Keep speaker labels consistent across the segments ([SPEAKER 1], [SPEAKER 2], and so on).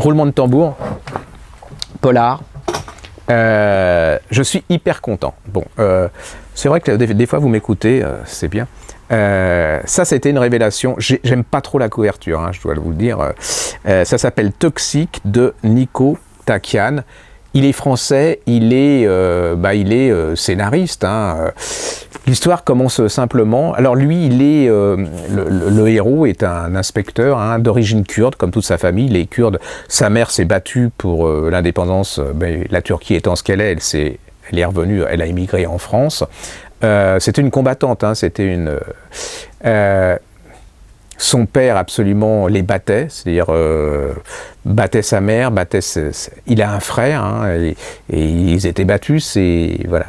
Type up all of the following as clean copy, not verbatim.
[SPEAKER 1] roulement de tambour, polar. Je suis hyper content. Bon, c'est vrai que des fois vous m'écoutez, c'est bien. Ça, c'était une révélation. J'aime pas trop la couverture, hein, je dois vous le dire. Ça s'appelle Toxique de Nico Takian. Il est français, il est scénariste. Hein. L'histoire commence simplement. Alors lui, il est le héros est un inspecteur hein, d'origine kurde, comme toute sa famille. Les Kurdes, sa mère s'est battue pour l'indépendance. La Turquie étant ce qu'elle est, elle est revenue, elle a immigré en France. C'était une combattante. Hein, c'était une. Son père absolument les battait, c'est-à-dire battait sa mère, il a un frère, hein, et ils étaient battus, voilà,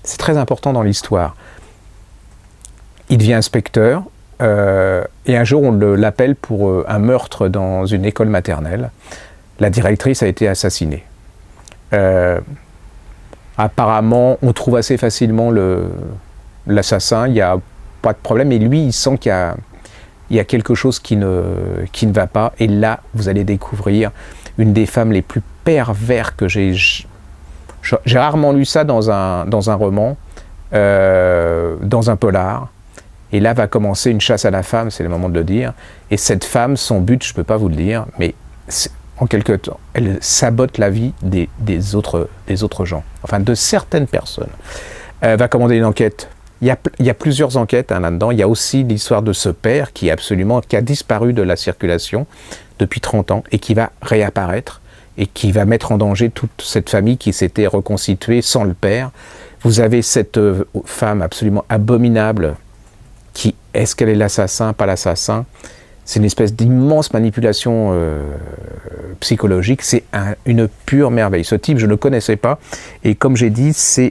[SPEAKER 1] c'est très important dans l'histoire. Il devient inspecteur, et un jour on l'appelle pour un meurtre dans une école maternelle. La directrice a été assassinée. Apparemment, on trouve assez facilement l'assassin, il n'y a pas de problème, et lui, il sent qu'il y a quelque chose qui ne va pas. Et là, vous allez découvrir une des femmes les plus pervers que j'ai rarement lu ça dans un roman, dans un polar. Et là va commencer une chasse à la femme, c'est le moment de le dire. Et cette femme, son but, je ne peux pas vous le dire, mais en quelque temps, elle sabote la vie des autres gens, enfin de certaines personnes. Elle va commander une enquête. Il y a plusieurs enquêtes hein, là-dedans. Il y a aussi l'histoire de ce père qui a disparu de la circulation depuis 30 ans et qui va réapparaître et qui va mettre en danger toute cette famille qui s'était reconstituée sans le père. Vous avez cette femme absolument abominable qui, est-ce qu'elle est l'assassin, pas l'assassin? C'est une espèce d'immense manipulation psychologique. C'est une pure merveille. Ce type, je ne le connaissais pas. Et comme j'ai dit, ça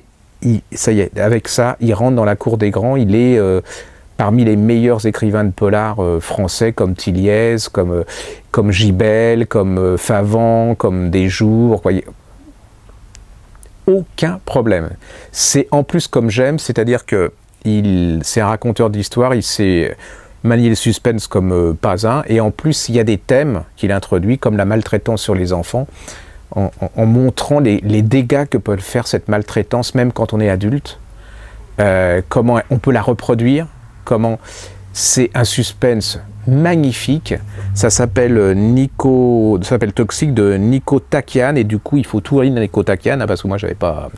[SPEAKER 1] y est, avec ça, il rentre dans la cour des grands. Il est parmi les meilleurs écrivains de polar français, comme Tilliez, comme Gibel, comme Favant, comme Desjours. Voyez. Aucun problème. C'est en plus comme j'aime, c'est-à-dire que c'est un raconteur d'histoire, il sait manier le suspense comme pas un, et en plus il y a des thèmes qu'il introduit, comme la maltraitance sur les enfants, en montrant les dégâts que peut faire cette maltraitance, même quand on est adulte, comment on peut la reproduire, c'est un suspense magnifique. Ça s'appelle Toxique de Nico Takian, et du coup il faut tout lire de Nico Takian, hein, parce que moi j'avais pas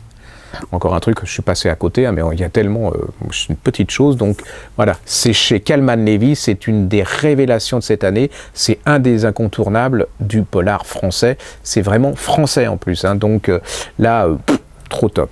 [SPEAKER 1] encore un truc, je suis passé à côté, hein, mais il y a tellement, c'est une petite chose, donc voilà, c'est chez Kalman Levy, c'est une des révélations de cette année, c'est un des incontournables du polar français, c'est vraiment français en plus, hein, donc là, trop top.